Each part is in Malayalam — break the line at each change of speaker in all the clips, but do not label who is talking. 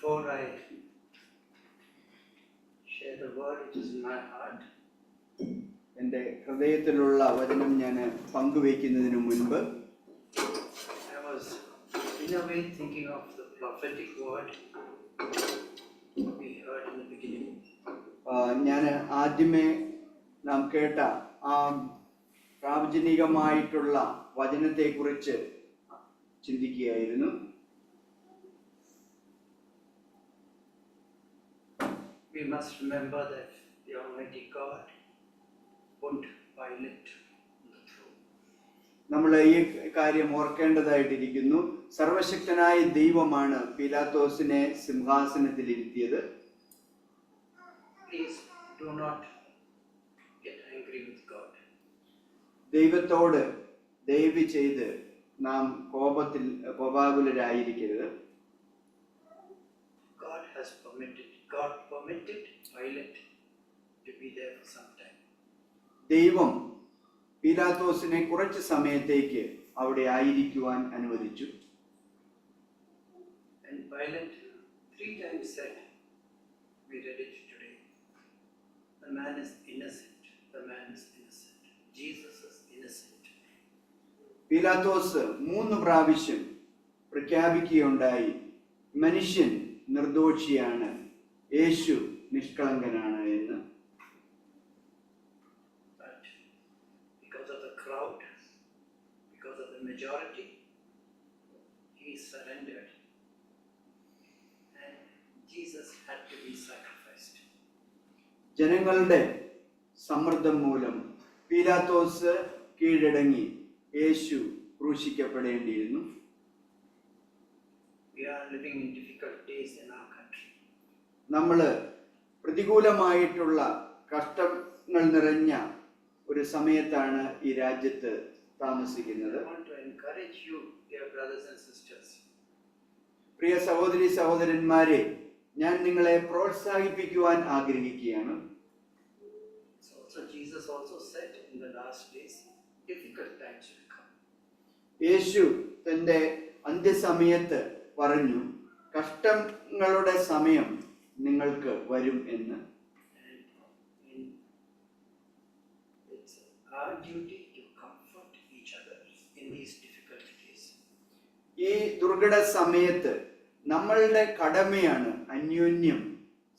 Before I share the word which is in my heart,
എൻ്റെ ഹൃദയത്തിലുള്ള വചനം ഞാൻ പങ്കുവയ്ക്കുന്നതിന് മുൻപ്
I was in a way thinking of the prophetic word we heard in the beginning.
ഞാൻ ആദ്യമേ നാം കേട്ട ആ പ്രാവചനികമായിട്ടുള്ള വചനത്തെക്കുറിച്ച് ചിന്തിക്കുകയായിരുന്നു.
We must remember that the Almighty God put Pilate on the throne.
നമ്മൾ ഈ കാര്യം ഓർക്കേണ്ടതായിട്ടിരിക്കുന്നു. സർവശക്തനായ ദൈവമാണ് പീലാത്തോസിനെ സിംഹാസനത്തിൽ ഇരുത്തിയത്.
Please do not get angry with God.
ദൈവത്തോട് ദയവ് ചെയ്ത് നാം കോപാകുലരായിരിക്കരുത്.
God permitted Pilate to be there for some time.
ദൈവം പീലാത്തോസിനെ കുറച്ച് സമയത്തേക്ക് അവിടെ ആയിരിക്കുവാൻ അനുവദിച്ചു.
And Pilate 3 times said, we read it today, the man is innocent, the man is innocent, Jesus is innocent.
പീലാത്തോസ് 3 പ്രാവശ്യം പ്രഖ്യാപിക്കുകയുണ്ടായി, മനുഷ്യൻ നിർദോഷിയാണ്, യേശു നിഷ്കളങ്കനാണ് എന്ന്.
But because of the crowd, because of the majority, he surrendered and Jesus had to be sacrificed.
ജനങ്ങളുടെ സമ്മർദ്ദം മൂലം പീലാത്തോസ് കീഴടങ്ങി, യേശു ക്രൂശിക്കപ്പെടേണ്ടിയിരുന്നു.
We are living in difficult days in our country.
നമ്മൾ പ്രതികൂലമായിട്ടുള്ള കഷ്ടങ്ങൾ നിറഞ്ഞ ഒരു സമയത്താണ് ഈ രാജ്യത്ത് താമസിക്കുന്നത്.
I want to encourage you, dear brothers and sisters.
പ്രിയ സഹോദരി സഹോദരന്മാരെ, ഞാൻ നിങ്ങളെ പ്രോത്സാഹിപ്പിക്കുവാൻ ആഗ്രഹിക്കുകയാണ്.
So Jesus also said in the last days, difficult times will come.
യേശു തന്റെ അന്ത്യസമയത്ത് പറഞ്ഞു, കഷ്ടങ്ങളുടെ സമയം നിങ്ങൾക്ക് വരും എന്ന്.
And it's our duty to comfort each other in these difficult days.
ഈ ദുർഘട സമയത്ത് നമ്മളുടെ കടമയാണ് അന്യോന്യം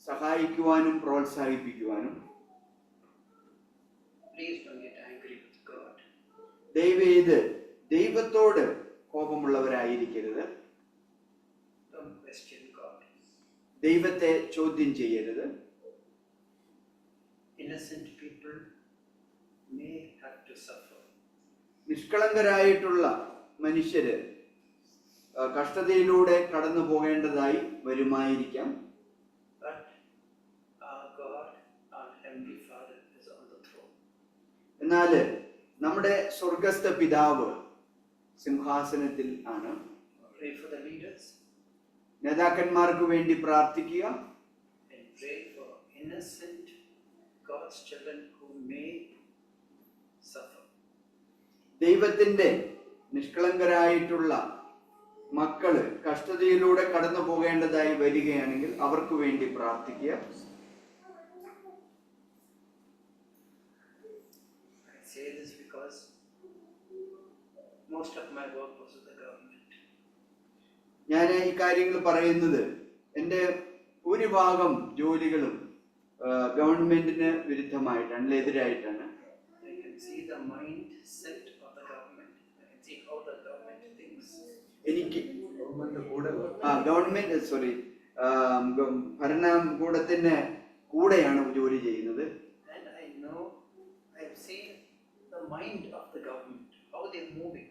സഹായിക്കുവാനും പ്രോത്സാഹിപ്പിക്കുവാനും.
Please don't get angry with God.
ദയവേത് ദൈവത്തോട് കോപമുള്ളവരായിരിക്കരുത്.
Don't question God.
ദൈവത്തെ ചോദ്യം ചെയ്യരുത്.
Innocent people may have to suffer.
നിഷ്കളങ്കരായിട്ടുള്ള മനുഷ്യര് കഷ്ടതയിലൂടെ കടന്നു പോകേണ്ടതായി വരുമായിരിക്കാം.
But our God, our Heavenly Father is on the throne.
എന്നാൽ നമ്മുടെ സ്വർഗസ്ഥ പിതാവ് സിംഹാസനത്തിൽ ആണ്.
Pray for the leaders.
നേതാക്കന്മാർക്ക് വേണ്ടി പ്രാർത്ഥിക്കുക.
And pray for innocent God's children who may suffer.
ദൈവത്തിന്റെ നിഷ്കളങ്കരായിട്ടുള്ള മക്കള് കഷ്ടതയിലൂടെ കടന്നു പോകേണ്ടതായി വരികയാണെങ്കിൽ അവർക്ക് വേണ്ടി പ്രാർത്ഥിക്കുക.
I say this because most of my work was with the government.
ഞാൻ ഈ കാര്യങ്ങൾ പറയുന്നത് എൻ്റെ ഭൂരിഭാഗം ജോലികളും ഗവൺമെന്റിന് വിരുദ്ധമായിട്ടാണ്, എതിരായിട്ടാണ്.
I can see the mindset of the government. I can see how the government thinks.
എനിക്ക് ഭരണകൂടത്തിന് കൂടെയാണ് ജോലി ചെയ്യുന്നത്.
And I know, I've seen the mind of the government, how they're moving.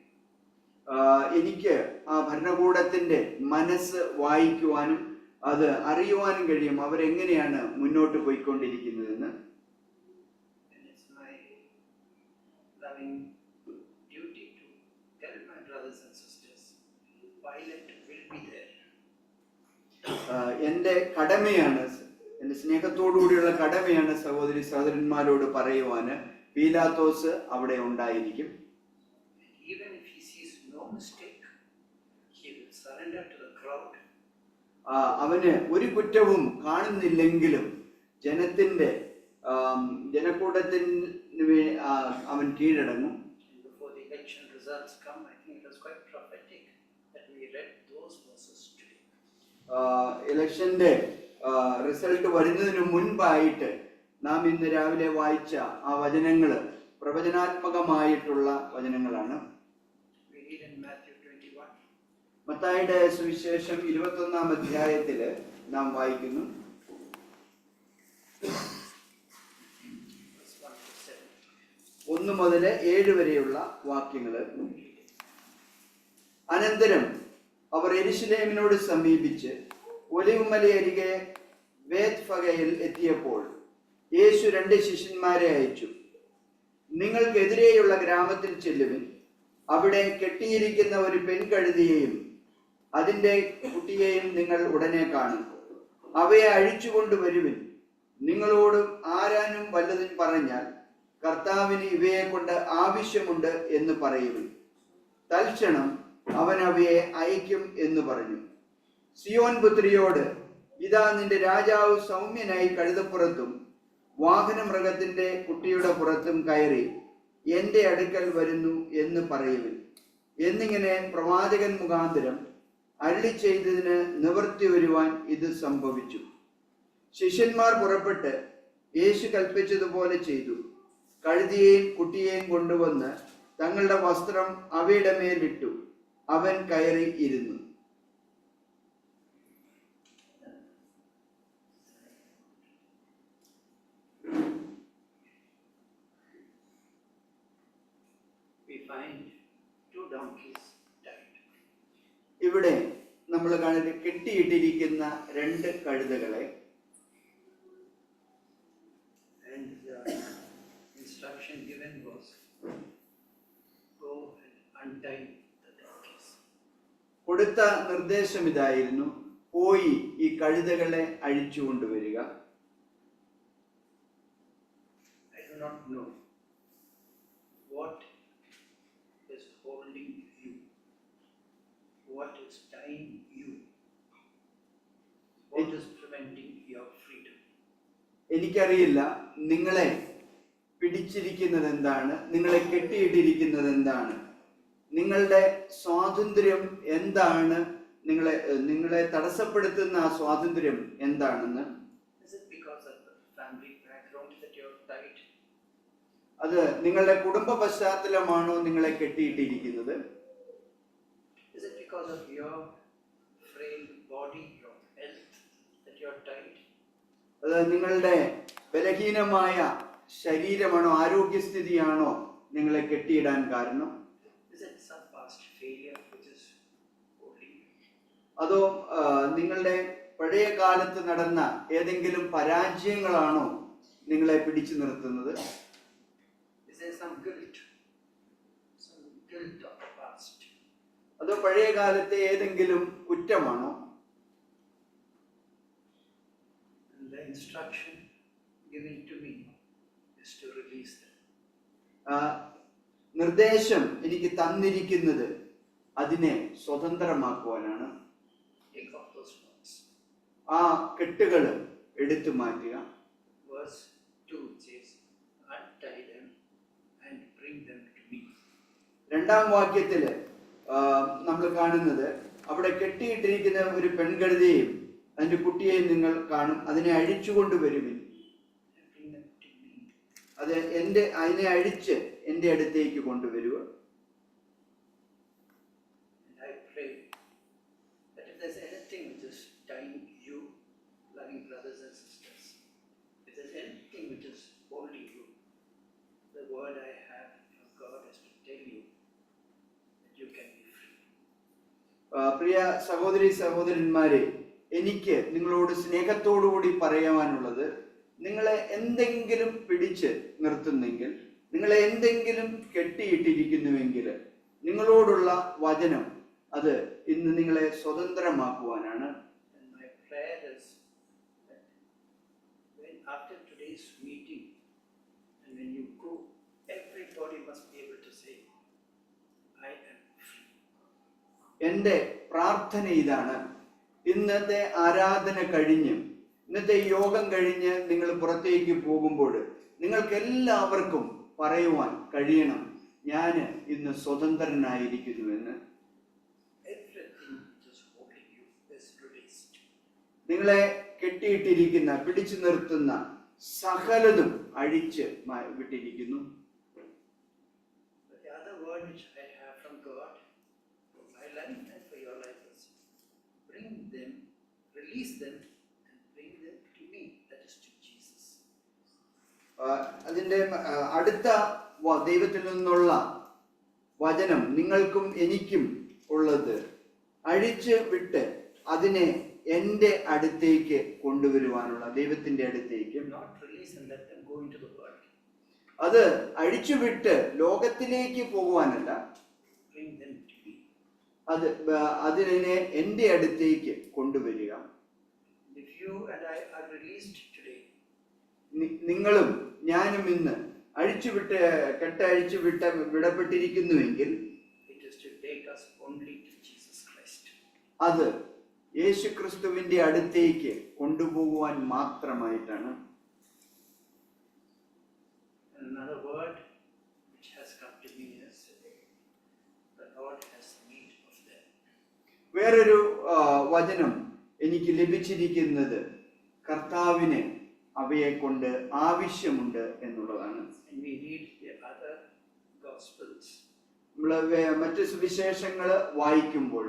എനിക്ക് ആ ഭരണകൂടത്തിന്റെ മനസ്സ് വായിക്കുവാനും അത് അറിയുവാനും കഴിയും, അവരെങ്ങനെയാണ് മുന്നോട്ട് പോയിക്കൊണ്ടിരിക്കുന്നതെന്ന്.
And it's my loving duty to tell my brothers and sisters, Pilate will be there.
എൻ്റെ കടമയാണ്, എൻ്റെ സ്നേഹത്തോടുകൂടിയുള്ള കടമയാണ് സഹോദരി സഹോദരന്മാരോട് പറയുവാന്, പീലാത്തോസ് അവിടെ ഉണ്ടായിരിക്കും.
Even if he sees no mistake, he will surrender to the crowd
അവന് ഒരു കുറ്റവും കാണുന്നില്ലെങ്കിലും ജനക്കൂട്ടത്തിന് അവൻ കീഴടങ്ങും.
Before the election results come, I think it was quite prophetic that we read those verses today.
ഇലക്ഷന്റെ റിസൾട്ട് വരുന്നതിന് മുൻപായിട്ട് നാം ഇന്ന് രാവിലെ വായിച്ച ആ വചനങ്ങള് പ്രവചനാത്മകമായിട്ടുള്ള വചനങ്ങളാണ്.
We read in Matthew 21.
മത്തായിയുടെ സുവിശേഷം 21-ാം അധ്യായത്തില് നാം വായിക്കുന്നു.
Verse 1 to 7.
1 മുതൽ 7 വരെയുള്ള വാക്യങ്ങള്. അനന്തരം അവർ യെരൂശലേമിനോട് സമീപിച്ച് ഒലിവുമലയരികെ ബേത്ഫഗയിൽ എത്തിയപ്പോൾ യേശു 2 ശിഷ്യന്മാരെ അയച്ചു. നിങ്ങൾക്കെതിരെയുള്ള ഗ്രാമത്തിൽ ചെല്ലുവിൻ. അവിടെ കെട്ടിയിരിക്കുന്ന ഒരു പെൺകഴുതിയെയും അതിൻ്റെ കുട്ടിയെയും നിങ്ങൾ ഉടനെ കാണും. അവയെ അഴിച്ചുകൊണ്ടുവരുവിൻ. നിങ്ങളോടും ആരാനും വല്ലതും പറഞ്ഞാൽ കർത്താവിന് ഇവയെ കൊണ്ട് ആവശ്യമുണ്ട് എന്ന് പറയുവിൻ. തൽക്ഷണം അവൻ അവയെ അയക്കും എന്ന് പറഞ്ഞു. സിയോൻ പുത്രിയോട്, ഇതാ നിന്റെ രാജാവ് സൗമ്യനായി കഴുതപ്പുറത്തും വാഹനമൃഗത്തിന്റെ കുട്ടിയുടെ പുറത്തും കയറി എന്റെ അടുക്കൽ വരുന്നു എന്ന് പറയുവിൻ എന്നിങ്ങനെ പ്രവാചകൻ മുഖാന്തരം അരുളി ചെയ്തതിന് നിവൃത്തി വരുവാൻ ഇത് സംഭവിച്ചു. ശിഷ്യന്മാർ പുറപ്പെട്ട് യേശു കൽപ്പിച്ചതുപോലെ ചെയ്തു. കഴുതിയെയും കുട്ടിയെയും കൊണ്ടുവന്ന് തങ്ങളുടെ വസ്ത്രം അവയുടെ മേലിട്ടു. അവൻ കയറി ഇരുന്നു.
We find 2 donkeys tied.
ഇവിടെ നമ്മൾ കാണുന്നത് കെട്ടിയിട്ടിരിക്കുന്ന 2 കഴുതകളെ.
And the instruction given was, go and untie the donkeys.
കൊടുത്ത നിർദ്ദേശം ഇതായിരുന്നു, പോയി ഈ കഴുതകളെ അഴിച്ചു കൊണ്ടുവരിക.
I do not know what is holding you, what is tying you, what is preventing your freedom.
എനിക്കറിയില്ല നിങ്ങളെ പിടിച്ചിരിക്കുന്നത് എന്താണ്, നിങ്ങളെ കെട്ടിയിട്ടിരിക്കുന്നത് എന്താണ്, നിങ്ങളുടെ സ്വാതന്ത്ര്യം എന്താണ്, നിങ്ങളെ തടസ്സപ്പെടുത്തുന്ന ആ സ്വാതന്ത്ര്യം എന്താണെന്ന്.
Is it because of the family background that you're tied?
അത് നിങ്ങളുടെ കുടുംബ പശ്ചാത്തലമാണോ നിങ്ങളെ കെട്ടിയിട്ടിരിക്കുന്നത്?
Is it because of your frail body, your health that you're tied?
അത് നിങ്ങളുടെ ബലഹീനമായ ശരീരമാണോ, ആരോഗ്യസ്ഥിതിയാണോ നിങ്ങളെ കെട്ടിയിടാൻ കാരണം?
Is it some past failure which is holding you?
അതോ നിങ്ങളുടെ പഴയ കാലത്ത് നടന്ന ഏതെങ്കിലും പരാജയങ്ങളാണോ നിങ്ങളെ പിടിച്ചു നിർത്തുന്നത്?
Is there some guilt of the past?
അതോ പഴയ കാലത്തെ ഏതെങ്കിലും കുറ്റമാണോ?
And the instruction given to me is to release them.
നിർദ്ദേശം എനിക്ക് തന്നിരിക്കുന്നത് അതിനെ സ്വതന്ത്രമാക്കുവാനാണ്.
Take off those knots.
ആ കെട്ടുകൾ എടുത്തു മാറ്റുക.
Verse 2 says, untie them and bring them to me.
2-ാം വാക്യത്തില് നമ്മൾ കാണുന്നത്, അവിടെ കെട്ടിയിട്ടിരിക്കുന്ന ഒരു പെൺകഴുതയെയും അതിന്റെ കുട്ടിയെയും നിങ്ങൾ കാണും, അതിനെ അഴിച്ചുകൊണ്ട് വരുവിൻ.
Bring them to me.
അതിനെ അഴിച്ച് എന്റെ അടുത്തേക്ക് കൊണ്ടുവരിക.
And I pray that if there's anything which is tying you, loving brothers and sisters, if there's anything which is holding you, the word I have from God is to tell you that you can be free.
പ്രിയ സഹോദരി സഹോദരന്മാരെ, എനിക്ക് നിങ്ങളോട് സ്നേഹത്തോടുകൂടി പറയുവാനുള്ളത്, നിങ്ങളെ എന്തെങ്കിലും പിടിച്ച് നിർത്തുന്നെങ്കിൽ, നിങ്ങളെ എന്തെങ്കിലും കെട്ടിയിട്ടിരിക്കുന്നുവെങ്കിൽ, നിങ്ങളോടുള്ള വചനം അത് ഇന്ന് നിങ്ങളെ സ്വതന്ത്രമാക്കുവാനാണ്.
And my prayer is that when after today's meeting and when you go, everybody must be able to say, I am free.
എൻ്റെ പ്രാർത്ഥന ഇതാണ്, ഇന്നത്തെ ആരാധന കഴിഞ്ഞ്, ഇന്നത്തെ യോഗം കഴിഞ്ഞ് നിങ്ങൾ പുറത്തേക്ക് പോകുമ്പോൾ നിങ്ങൾക്ക് എല്ലാവർക്കും പറയുവാൻ കഴിയണം, ഞാൻ ഇന്ന് സ്വതന്ത്രനായിരിക്കുന്നുവെന്ന്.
Everything which is holding you is released.
നിങ്ങളെ കെട്ടിയിട്ടിരിക്കുന്ന, പിടിച്ചു നിർത്തുന്ന സകലതും അഴിച്ച് വിട്ടിരിക്കുന്നു.
But the other word which I have from God for my life and for your life is bring them, release them and bring them to me, that is to Jesus.
അതിന്റെ അടുത്ത ദൈവത്തിൽ നിന്നുള്ള വചനം നിങ്ങൾക്കും എനിക്കും ഉള്ളത്, അഴിച്ച് വിട്ട് അതിനെ എൻ്റെ അടുത്തേക്ക് കൊണ്ടുവരുവാനുള്ള, ദൈവത്തിന്റെ അടുത്തേക്ക്.
Not release and let them go into the world.
അത് അഴിച്ചുവിട്ട് ലോകത്തിലേക്ക് പോകുവാനല്ല,
Bring them to me.
അതിനെ എൻ്റെ അടുത്തേക്ക് കൊണ്ടുവരിക.
If you and I are released today,
നിങ്ങളും ഞാനും ഇന്ന് കെട്ടഴിച്ചുവിട്ട് വിടപ്പെട്ടിരിക്കുന്നുവെങ്കിൽ,
it is to take us only to Jesus Christ.
അത് യേശു ക്രിസ്തുവിന്റെ അടുത്തേക്ക് കൊണ്ടുപോകുവാൻ മാത്രമായിട്ടാണ്.
Another word which has come to me is, the Lord has need of them.
വേറൊരു വചനം എനിക്ക് ലഭിച്ചിരിക്കുന്നത്, കർത്താവിന് അവയെ കൊണ്ട് ആവശ്യമുണ്ട് എന്നുള്ളതാണ്.
And we read the other Gospels.
നമ്മൾ മറ്റ് സുവിശേഷങ്ങൾ വായിക്കുമ്പോൾ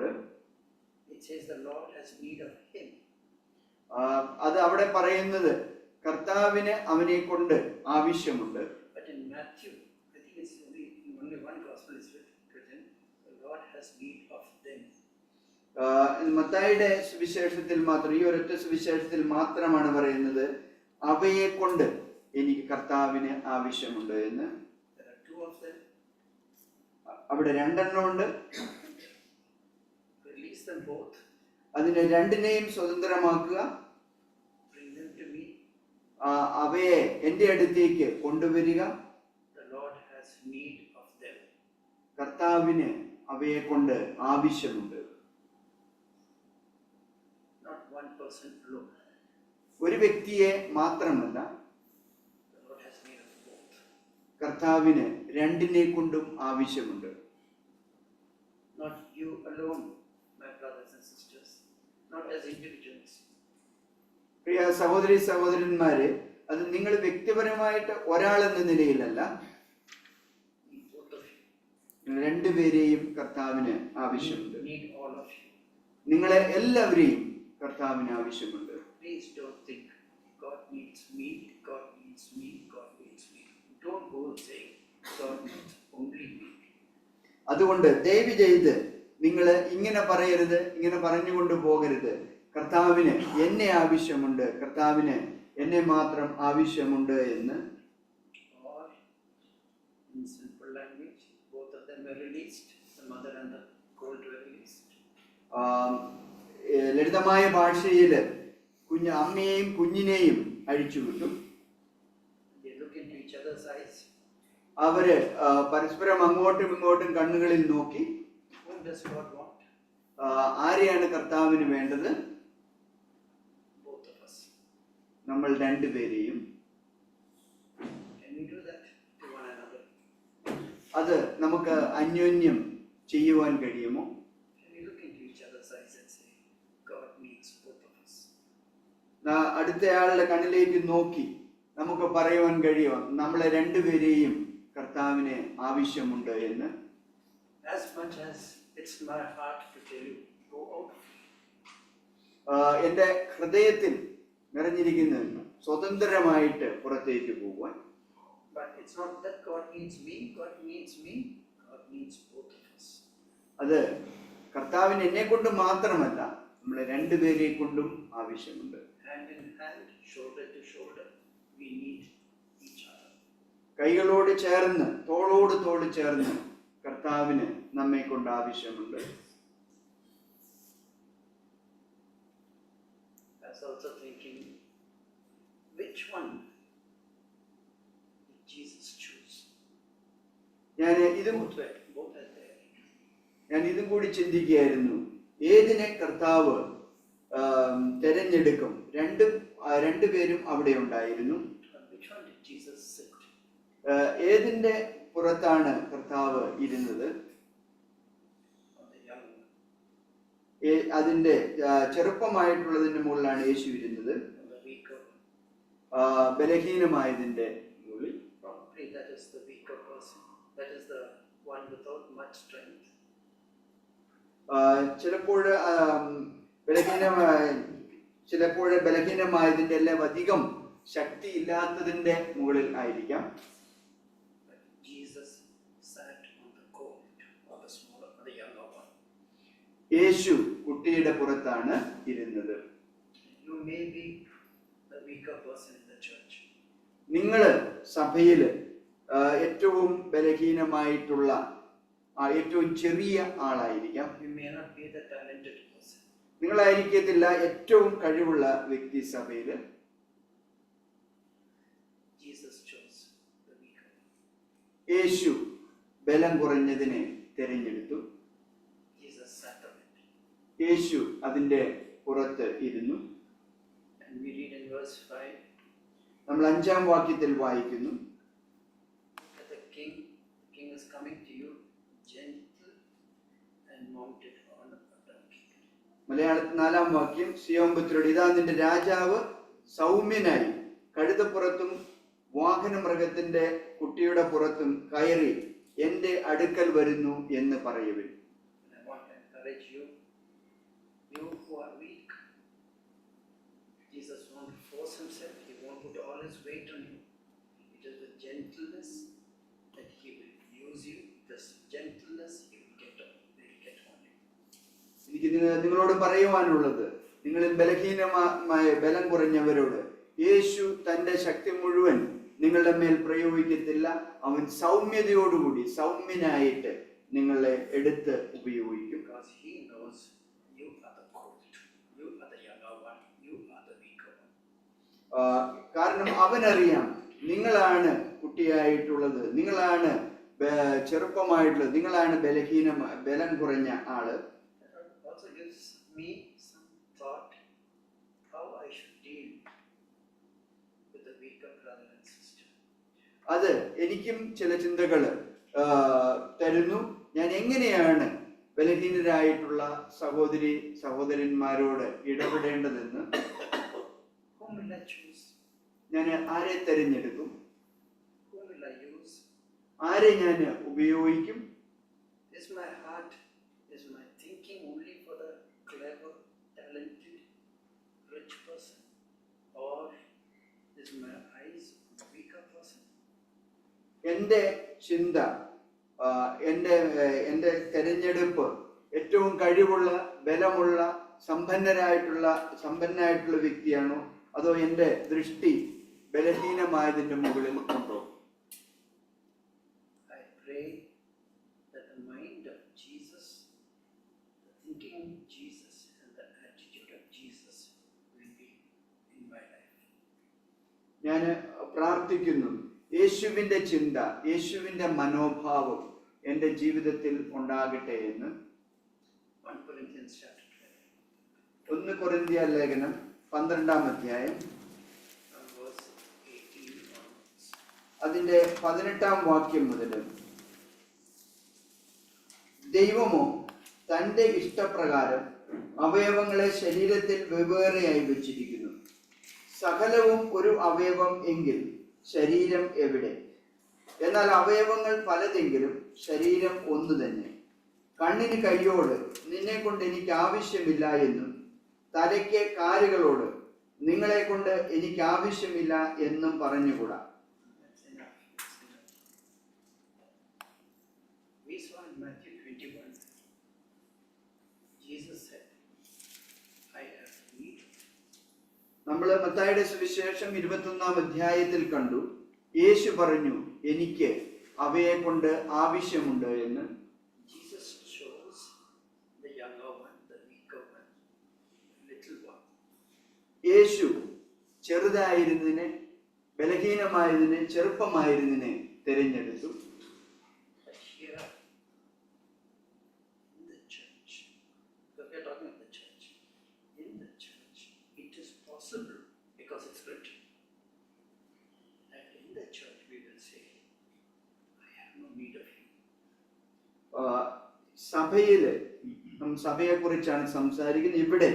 It says the Lord has need of him.
അത് അവിടെ പറയുന്നത് കർത്താവിന് അവനെ കൊണ്ട് ആവശ്യമുണ്ട്.
But in Matthew, I think it's only one Gospel is written, the Lord has need of them.
മത്തായിയുടെ സുവിശേഷത്തിൽ മാത്രം, ഈ ഒരൊറ്റ സുവിശേഷത്തിൽ മാത്രമാണ് പറയുന്നത് അവയെ കൊണ്ട് എനിക്ക് കർത്താവിന് ആവശ്യമുണ്ട് എന്ന്.
There are two of them.
അവിടെ രണ്ടെണ്ണമുണ്ട്.
Release them both.
അതിനെ രണ്ടിനെയും സ്വതന്ത്രമാക്കുക.
Bring them to me.
അവയെ എൻ്റെ അടുത്തേക്ക് കൊണ്ടുവരിക.
The Lord has need of them.
കർത്താവിന് അവയെ കൊണ്ട് ആവശ്യമുണ്ട്.
Not one person alone.
ഒരു വ്യക്തിയെ മാത്രമല്ല,
The Lord has need of both.
കർത്താവിന് രണ്ടിനെ കൊണ്ടും ആവശ്യമുണ്ട്.
Not you alone, my brothers and sisters, not as individuals.
പ്രിയ സഹോദരി സഹോദരന്മാരെ, അത് നിങ്ങൾ വ്യക്തിപരമായിട്ട് ഒരാളെന്ന നിലയിലല്ല,
Both of you.
രണ്ടുപേരെയും കർത്താവിന് ആവശ്യമുണ്ട്.
Need all of you.
നിങ്ങളെ എല്ലാവരെയും കർത്താവിന് ആവശ്യമുണ്ട്.
Please don't think God needs me, God needs me, God needs me. Don't go saying God needs only me.
അതുകൊണ്ട് ദയവ് ചെയ്ത് നിങ്ങൾ ഇങ്ങനെ പറയരുത്, ഇങ്ങനെ പറഞ്ഞുകൊണ്ട് പോകരുത്. കർത്താവിന് എന്നെ ആവശ്യമുണ്ട്, കർത്താവിന് എന്നെ മാത്രം ആവശ്യമുണ്ട് എന്ന്.
Or in simple language, both of them were released, the mother and the colt were released.
ലളിതമായ ഭാഷയിൽ അമ്മയെയും കുഞ്ഞിനെയും അഴിച്ചുവിട്ടു.
They look into each other's eyes.
അവര് പരസ്പരം അങ്ങോട്ടും ഇങ്ങോട്ടും കണ്ണുകളിൽ നോക്കി,
Whom does God want?
ആരെയാണ് കർത്താവിന് വേണ്ടത്?
Both of us.
നമ്മൾ രണ്ടുപേരെയും.
Can we do that to one another?
അത് നമുക്ക് അന്യോന്യം ചെയ്യുവാൻ കഴിയുമോ?
Can we look into each other's eyes and say, God needs both of us?
അടുത്തയാളുടെ കണ്ണിലേക്ക് നോക്കി നമുക്ക് പറയുവാൻ കഴിയുമോ നമ്മളെ രണ്ടുപേരെയും കർത്താവിന് ആവശ്യമുണ്ട് എന്ന്?
As much as it's my heart to tell you, go out.
എൻ്റെ ഹൃദയത്തിൽ നിറഞ്ഞിരിക്കുന്ന സ്വതന്ത്രമായിട്ട് പുറത്തേക്ക് പോകുവാൻ.
But it's not that God needs me, God needs me, God needs both of us.
അത് കർത്താവിന് എന്നെ കൊണ്ട് മാത്രമല്ല, നമ്മളെ രണ്ടുപേരെ കൊണ്ടും ആവശ്യമുണ്ട്.
Hand in hand, shoulder to shoulder, we need each other.
കൈകളോട് ചേർന്ന്, തോളോട് തോട് ചേർന്ന് കർത്താവിന് നമ്മെ കൊണ്ട് ആവശ്യമുണ്ട്.
I was also thinking, which one did Jesus choose?
ഞാൻ ഇതും
Both are there.
കൂടി ചിന്തിക്കുകയായിരുന്നു. ഏതിനെ കർത്താവ് തെരഞ്ഞെടുക്കും. രണ്ടുപേരും അവിടെ ഉണ്ടായിരുന്നു.
Which one did Jesus sit?
ഏതിന്റെ പുറത്താണ് കർത്താവ് ഇരുന്നത്?
On the young one.
അതിന്റെ ചെറുപ്പമായിട്ടുള്ളതിന്റെ മുകളിലാണ് യേശു ഇരുന്നത്.
On the weaker one.
ബലഹീനമായതിന്റെ മുകളിൽ.
Probably that is the weaker person. That is the one without much strength.
ചിലപ്പോൾ ബലഹീനമായതിന്റെ എല്ലാം അധികം ശക്തി ഇല്ലാത്തതിന്റെ മുകളിൽ ആയിരിക്കാം.
Jesus sat on the coat of the smaller, the younger one.
യേശു കുട്ടിയുടെ പുറത്താണ് ഇരുന്നത്.
You may be the weaker person in the church.
നിങ്ങള് സഭയില് ഏറ്റവും ബലഹീനമായിട്ടുള്ള ഏറ്റവും ചെറിയ ആളായിരിക്കാം.
You may not be the talented person.
നിങ്ങളായിരിക്കത്തില്ല ഏറ്റവും കഴിവുള്ള വ്യക്തി സഭയില്.
Jesus chose the weaker one.
യേശു ബലം കുറഞ്ഞതിനെ തിരഞ്ഞെടുത്തു.
Jesus sat on it.
യേശു അതിന്റെ പുറത്ത് ഇരുന്നു.
And we read in verse 5.
നമ്മൾ 5-ാം വാക്യത്തിൽ വായിക്കുന്നു.
That the king is coming to you, gentle and mounted on a donkey.
മലയാളത്തിൽ 4-ാം വാക്യം, സിയോൻ പുത്രിയോട് ഇതാ നിന്റെ രാജാവ് സൗമ്യനായി കഴുതപ്പുറത്തും വാഹനമൃഗത്തിന്റെ കുട്ടിയുടെ പുറത്തും കയറി എന്റെ അടുക്കൽ വരുന്നു എന്ന് പറയുവിൻ.
I want to encourage you who are weak. Jesus won't force himself. He won't put all his weight on you. It is with gentleness that he will use you. This gentleness he will get on you.
എനിക്ക് നിങ്ങളോട് പറയുവാനുള്ളത്, നിങ്ങളിൽ ബലഹീനമായ ബലം കുറഞ്ഞവരോട് യേശു തന്റെ ശക്തി മുഴുവൻ നിങ്ങളുടെ മേൽ പ്രയോഗിക്കത്തില്ല. അവൻ സൗമ്യതയോടുകൂടി സൗമ്യനായിട്ട് നിങ്ങളെ എടുത്ത് ഉപയോഗിക്കും.
Because he knows you are the colt, you are the younger one, you are the weaker one.
കാരണം അവനറിയാം നിങ്ങളാണ് കുട്ടിയായിട്ടുള്ളത്, നിങ്ങളാണ് ചെറുപ്പമായിട്ടുള്ളത്, നിങ്ങളാണ് ബലം കുറഞ്ഞ ആള്.
That also gives me some thought how I should deal with the weaker brother and sister.
അത് എനിക്കും ചില ചിന്തകള് തരുന്നു. ഞാൻ എങ്ങനെയാണ് ബലഹീനരായിട്ടുള്ള സഹോദരന്മാരോട് ഇടപെടേണ്ടതെന്ന്.
Whom will I choose?
ഞാൻ ആരെ തെരഞ്ഞെടുക്കും?
Whom will I use?
ആരെ ഞാൻ ഉപയോഗിക്കും?
Is my heart, is my thinking only for the clever, talented, rich person? Or is my eyes on the weaker person?
എൻ്റെ ചിന്ത, എൻ്റെ തെരഞ്ഞെടുപ്പ് ഏറ്റവും കഴിവുള്ള ബലമുള്ള സമ്പന്നനായിട്ടുള്ള വ്യക്തിയാണോ, അതോ എൻ്റെ ദൃഷ്ടി ബലഹീനമായതിന്റെ മുകളിൽ ഉണ്ടോ?
I pray that the mind of Jesus, the thinking of Jesus, and the attitude of Jesus will be in my life.
ഞാൻ പ്രാർത്ഥിക്കുന്നു, യേശുവിന്റെ ചിന്ത, യേശുവിന്റെ മനോഭാവം എൻ്റെ ജീവിതത്തിൽ ഉണ്ടാകട്ടെ എന്ന്.
1 Corinthians chapter 12.
1 കൊരിന്ത്യർ ലേഖനം 12-ാം അധ്യായം
Verse 18 onwards.
അതിന്റെ 18-ാം വാക്യം മുതൽ. ദൈവമോ തന്റെ ഇഷ്ടപ്രകാരം അവയവങ്ങളെ ശരീരത്തിൽ വെവ്വേറെയായി വെച്ചിരിക്കുന്നു. സകലവും ഒരു അവയവം എങ്കിൽ ശരീരം എവിടെ? എന്നാൽ അവയവങ്ങൾ പലതെങ്കിലും ശരീരം ഒന്നു തന്നെ. കണ്ണിന് കൈയോട് നിന്നെ കൊണ്ട് എനിക്ക് ആവശ്യമില്ല എന്നും തലയ്ക്ക് കാലുകളോട് നിങ്ങളെ കൊണ്ട് എനിക്ക് ആവശ്യമില്ല എന്നും പറഞ്ഞുകൂടാ.
We saw in Matthew 21, Jesus said, I have need.
നമ്മൾ മത്തായിയുടെ സുവിശേഷം 21-ാം അധ്യായത്തിൽ കണ്ടു, യേശു പറഞ്ഞു എനിക്ക് അവയെ കൊണ്ട് ആവശ്യമുണ്ട് എന്ന്.
Jesus chose the younger one, the weaker one, the little one.
യേശു ചെറുതായിരുന്നതിനെ, ബലഹീനമായതിനെ, ചെറുപ്പമായിരുന്നതിനെ തിരഞ്ഞെടുത്തു.
But here in the church, because we are talking of the church, in the church, because it's written. And in the church we will say, I have no need of you.
സഭയില് സഭയെ കുറിച്ചാണ് സംസാരിക്കുന്നത്. ഇവിടെ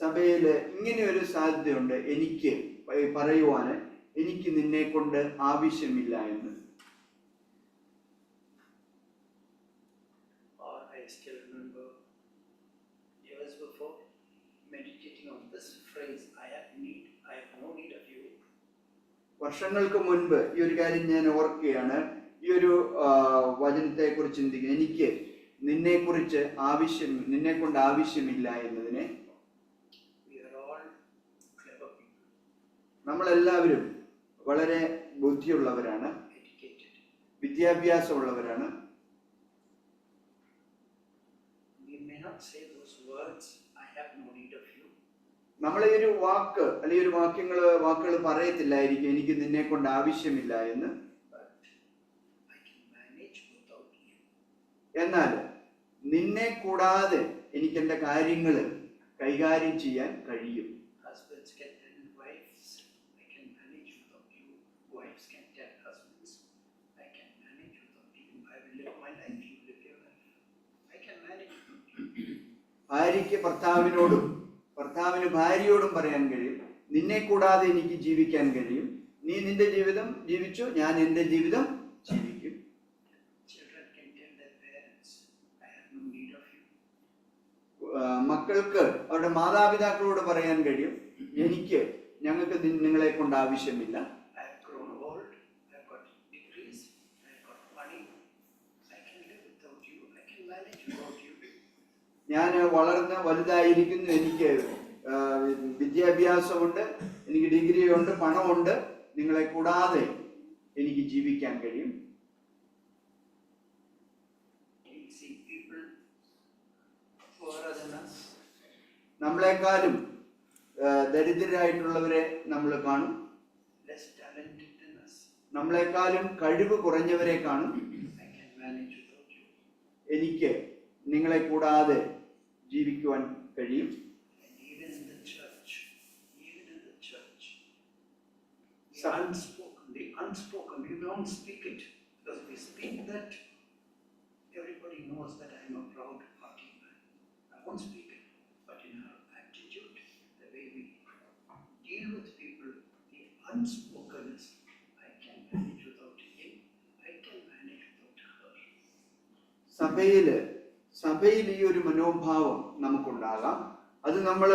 സഭയില് ഇങ്ങനെ ഒരു സാധ്യതയുണ്ട്, എനിക്ക് പറയുവാന് എനിക്ക് നിന്നെ കൊണ്ട് ആവശ്യമില്ല എന്ന്.
Or I still remember years before meditating on this phrase, I have no need of you.
വർഷങ്ങൾക്ക് മുൻപ് ഈ ഒരു കാര്യം ഞാൻ ഓർക്കുകയാണ്. ഈ ഒരു വചനത്തെ കുറിച്ച് ചിന്തിക്കുന്നത്, എനിക്ക് നിന്നെ കൊണ്ട് ആവശ്യമില്ല എന്നതിനെ. നമ്മളെല്ലാവരും വളരെ ബുദ്ധിയുള്ളവരാണ്, വിദ്യാഭ്യാസമുള്ളവരാണ്. നമ്മൾ ഈ ഒരു വാക്ക് അല്ലെങ്കിൽ ഒരു വാക്കുകൾ പറയത്തില്ലായിരിക്കും, എനിക്ക് നിന്നെ കൊണ്ട് ആവശ്യമില്ല എന്ന്. എന്നാൽ നിന്നെ കൂടാതെ എനിക്ക് എന്റെ കാര്യങ്ങൾ കൈകാര്യം ചെയ്യാൻ കഴിയും. ഭാര്യയ്ക്ക് ഭർത്താവിന് ഭാര്യയോടും പറയാൻ കഴിയും, നിന്നെ കൂടാതെ എനിക്ക് ജീവിക്കാൻ കഴിയും. നീ നിന്റെ ജീവിതം ജീവിച്ചു, ഞാൻ എന്റെ ജീവിതം ജീവിക്കും. മക്കൾക്ക് അവരുടെ മാതാപിതാക്കളോട് പറയാൻ കഴിയും, ഞങ്ങൾക്ക് നിങ്ങളെ കൊണ്ട് ആവശ്യമില്ല. ഞാൻ വളർന്ന് വലുതായിരിക്കുന്നു, എനിക്ക് വിദ്യാഭ്യാസമുണ്ട്, എനിക്ക് ഡിഗ്രിയുണ്ട്, പണമുണ്ട്, നിങ്ങളെ കൂടാതെ എനിക്ക് ജീവിക്കാൻ കഴിയും. നമ്മളെക്കാളും ദരിദ്രരായിട്ടുള്ളവരെ നമ്മൾ കാണും, നമ്മളെക്കാളും കഴിവ് കുറഞ്ഞവരെ കാണും. എനിക്ക് നിങ്ങളെ കൂടാതെ ജീവിക്കുവാൻ കഴിയും.
The unspoken, we don't speak it, because we speak that, everybody knows that I am a proud party man. I won't speak it, but in our attitude, the way we deal with people, the unspokenness, I can manage without him, I can manage without her.
സഭയിൽ ഈ ഒരു മനോഭാവം നമുക്കുണ്ടാകാം. അത് നമ്മൾ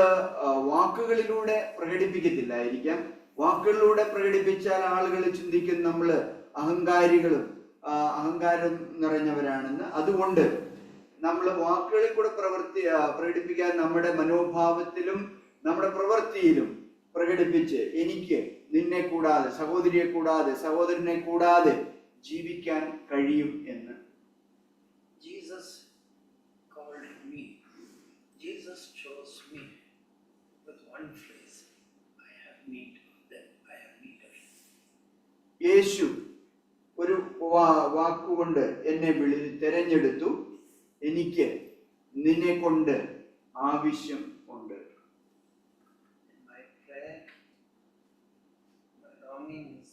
വാക്കുകളിലൂടെ പ്രകടിപ്പിക്കത്തില്ലായിരിക്കാം. വാക്കുകളിലൂടെ പ്രകടിപ്പിച്ചാൽ ആളുകൾ ചിന്തിക്കും നമ്മൾ അഹങ്കാരം നിറഞ്ഞവരാണെന്ന്. അതുകൊണ്ട് നമ്മൾ വാക്കുകളിൽ കൂടെ പ്രകടിപ്പിക്കാൻ നമ്മുടെ മനോഭാവത്തിലും നമ്മുടെ പ്രവൃത്തിയിലും പ്രകടിപ്പിച്ച് എനിക്ക് നിന്നെ കൂടാതെ, സഹോദരിയെ കൂടാതെ, സഹോദരനെ കൂടാതെ ജീവിക്കാൻ കഴിയും എന്ന്.
Jesus chose me with one phrase, I have need of them, I have need of you.
യേശു ഒരു വാക്കുകൊണ്ട് എന്നെ തിരഞ്ഞെടുത്തു, എനിക്ക് നിന്നെ കൊണ്ട് ആവശ്യം ഉണ്ട്.
My prayer, my longings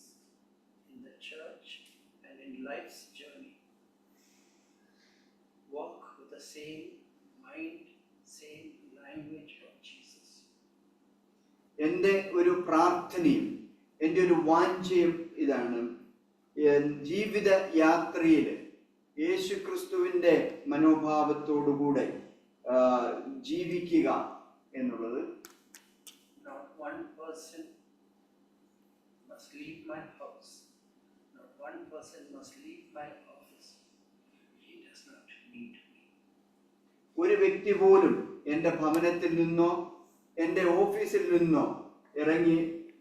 in the church and in life's journey, walk with the same mind, same language of Jesus.
എൻ്റെ ഒരു പ്രാർത്ഥനയും എൻ്റെ ഒരു വാഞ്ചയും ഇതാണ്, ജീവിത യാത്രയിൽ യേശുക്രിസ്തുവിന്റെ മനോഭാവത്തോടുകൂടെ ജീവിക്കുക എന്നുള്ളത്.
Not one person must leave my house, not one person must leave my office, he does not need me.
ഒരു വ്യക്തി പോലും എൻ്റെ ഭവനത്തിൽ നിന്നോ എൻ്റെ ഓഫീസിൽ നിന്നോ ഇറങ്ങി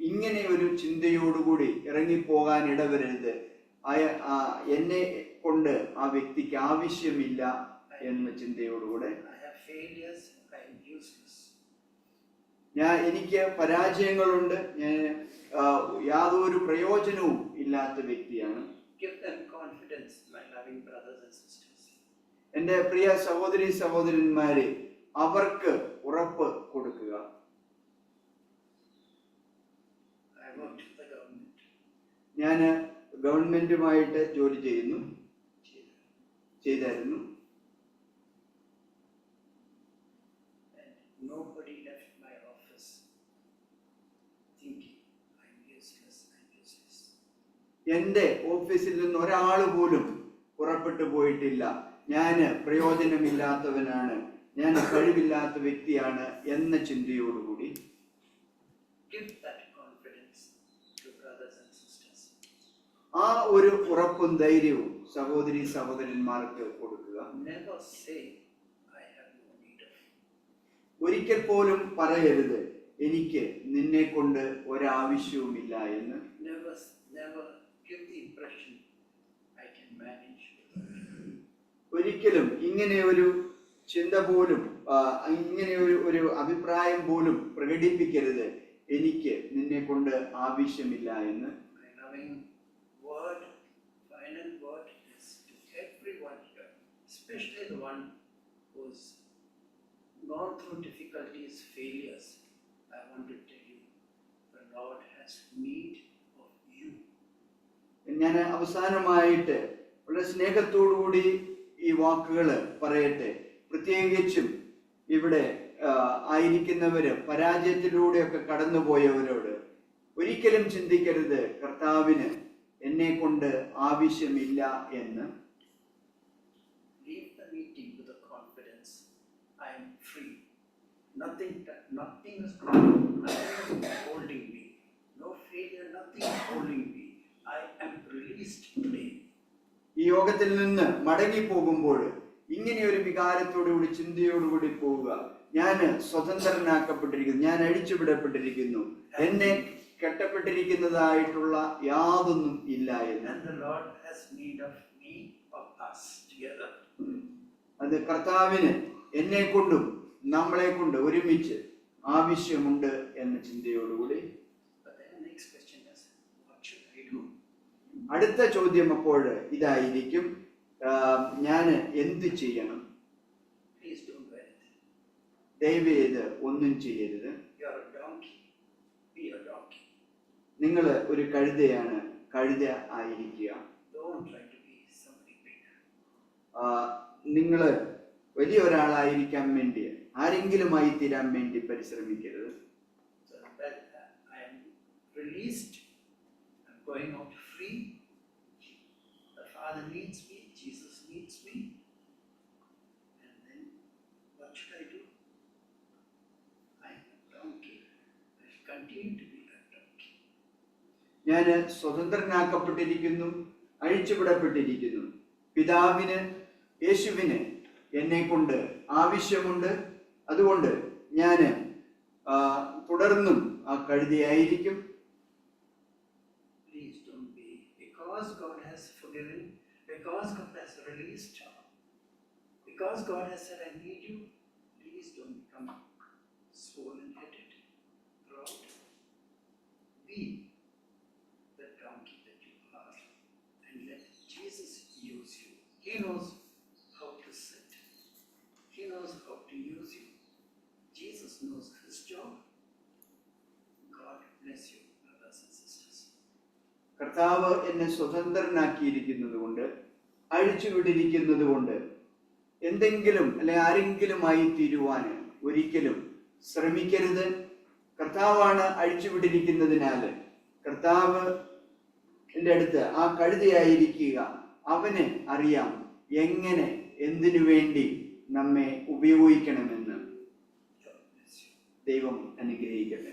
ഇങ്ങനെ ഒരു ചിന്തയോടുകൂടി ഇറങ്ങിപ്പോകാൻ ഇടവരരുത്. എന്നെ കൊണ്ട് ആ വ്യക്തിക്ക് ആവശ്യമില്ല എന്ന ചിന്തയോടുകൂടെ. എനിക്ക് പരാജയങ്ങളുണ്ട്, ഞാൻ യാതൊരു പ്രയോജനവും ഇല്ലാത്ത വ്യക്തിയാണ്. എൻ്റെ പ്രിയ സഹോദരന്മാരെ, അവർക്ക് ഉറപ്പ് കൊടുക്കുക.
worked with the government.
ഞാൻ ഗവൺമെന്റുമായിട്ട് ജോലി ചെയ്തായിരുന്നു.
And nobody left my office thinking I'm useless.
എൻ്റെ ഓഫീസിൽ നിന്ന് ഒരാൾ പോലും പുറപ്പെട്ടു പോയിട്ടില്ല ഞാൻ പ്രയോജനമില്ലാത്തവനാണ്, ഞാൻ കഴിവില്ലാത്ത വ്യക്തിയാണ് എന്ന ചിന്തയോടുകൂടി.
Give that confidence to brothers and sisters.
ആ ഒരു ഉറപ്പും ധൈര്യവും സഹോദരി സഹോദരന്മാർക്ക് കൊടുക്കുക.
Never say I have no need of you.
ഒരിക്കൽ പോലും പറയരുത് എനിക്ക് നിന്നെ കൊണ്ട് ഒരാവശ്യവുമില്ല എന്ന്.
Never give the impression I can manage without you.
ഒരിക്കലും ഇങ്ങനെ ഒരു ചിന്ത പോലും ഇങ്ങനെ ഒരു അഭിപ്രായം പോലും പ്രകടിപ്പിക്കരുത് എനിക്ക് നിന്നെ കൊണ്ട് ആവശ്യമില്ല എന്ന്.
My loving word, final word is to everyone here, especially the one who's gone through difficulties, failures. I want to tell you, the Lord has need of you.
ഞാൻ അവസാനമായിട്ട് വളരെ സ്നേഹത്തോടുകൂടി ഈ വാക്കുകൾ പറയട്ടെ. പ്രത്യേകിച്ചും ഇവിടെ ആയിരിക്കുന്നവര് പരാജയത്തിലൂടെയൊക്കെ കടന്നുപോയവരോട് ഒരിക്കലും ചിന്തിക്കരുത് കർത്താവിന് എന്നെ കൊണ്ട് ആവശ്യമില്ല എന്ന്.
Leave the meeting with the confidence I am free. Nothing is holding me. No failure, nothing is holding me. I am released today.
ഈ യോഗത്തിൽ നിന്ന് മടങ്ങി പോകുമ്പോൾ ഇങ്ങനെ ഒരു വികാരത്തോടുകൂടി ചിന്തയോടുകൂടി പോവുക. ഞാൻ സ്വതന്ത്രനാക്കപ്പെട്ടിരിക്കുന്നു, ഞാൻ അഴിച്ചുവിടപ്പെട്ടിരിക്കുന്നു, എന്നെ കെട്ടപ്പെട്ടിരിക്കുന്നതായിട്ടുള്ള യാതൊന്നും ഇല്ല എന്ന്.
And the Lord has need of me, of us together.
അത് കർത്താവിന് എന്നെ കൊണ്ടും നമ്മളെ കൊണ്ട് ഒരുമിച്ച് ആവശ്യമുണ്ട് എന്ന ചിന്തയോടുകൂടി.
But then the next question is, what should I do?
അടുത്ത ചോദ്യം അപ്പോൾ ഇതായിരിക്കും, ഞാൻ എന്ത് ചെയ്യണം?
Please don't do anything.
ദയവേത് ഒന്നും ചെയ്യരുത്.
You are a donkey. Be a donkey.
നിങ്ങൾ ഒരു കഴുതയാണ്, കഴുത ആയിരിക്കുക.
Don't try to be somebody big.
നിങ്ങൾ വലിയ ഒരാളായിരിക്കാൻ വേണ്ടി, ആരെങ്കിലുമായി തീരാൻ വേണ്ടി പരിശ്രമിക്കരുത്.
So that I am released. I'm going out free. The Father needs me. Jesus needs me. And then what should I do? I am a donkey. I will continue to be a donkey.
ഞാൻ സ്വതന്ത്രനാക്കപ്പെട്ടിരിക്കുന്നു, അഴിച്ചുവിടപ്പെട്ടിരിക്കുന്നു. പിതാവിന്, യേശുവിന് എന്നെ കൊണ്ട് ആവശ്യമുണ്ട്. അതുകൊണ്ട് ഞാൻ തുടർന്നും ആ കഴുതയായിരിക്കും.
Please don't be, because God has forgiven, because God has released, because God has said I need you, please don't become swollen-headed, proud. Be the donkey that you are and let Jesus use you. He knows how to sit. He knows how to use you. Jesus knows his job. God bless you, brothers and sisters.
കർത്താവ് എന്നെ സ്വതന്ത്രനാക്കിയിരിക്കുന്നത് കൊണ്ട്, അഴിച്ചുവിട്ടിരിക്കുന്നത് കൊണ്ട് എന്തെങ്കിലും അല്ലെ ആരെങ്കിലുമായി തീരുവാൻ ഒരിക്കലും ശ്രമിക്കരുത്. കർത്താവാണ് അഴിച്ചുവിട്ടിരിക്കുന്നതിനാൽ കർത്താവ് എൻ്റെ അടുത്ത് ആ കഴുതയായിരിക്കുക. അവന് അറിയാം എങ്ങനെ എന്തിനു വേണ്ടി നമ്മെ ഉപയോഗിക്കണമെന്ന്. ദൈവം അനുഗ്രഹിക്കട്ടെ.